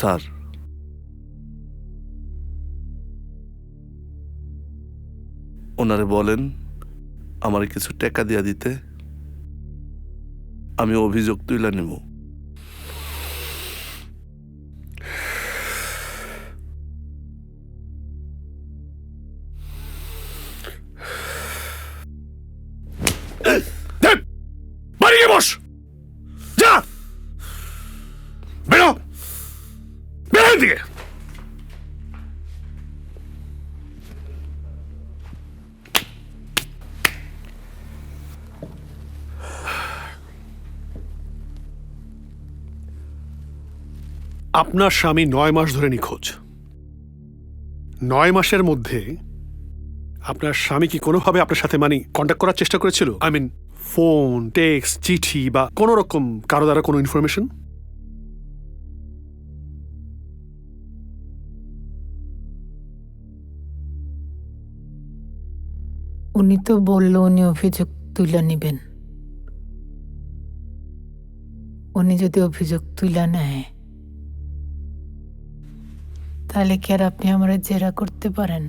Sir, ওনারে বলেন আমার কিছু টাকা দিয়া দিতে, আমি অভিযোগ তুইলা নেব। বাড়ি গিয়ে বস, যা বেরো, বেরো দিকে। আপনার স্বামী 9 মাস ধরে নিখোঁজ। 9 মাসের মধ্যে আপনার স্বামী কি কোনোভাবে আপনার সাথে কন্ট্যাক্ট করার চেষ্টা করেছিল? আই মিন ফোন, টেক্সট, চিঠি বা কোনো রকম কারো দ্বারা কোনো ইনফরমেশন? উনি তো বললো উনি অভিযোগ তুলে নেবেন। উনি যদি অভিযোগ তুলে নেয় তাহলে কি আর আপনি আমার জেরা করতে পারেন?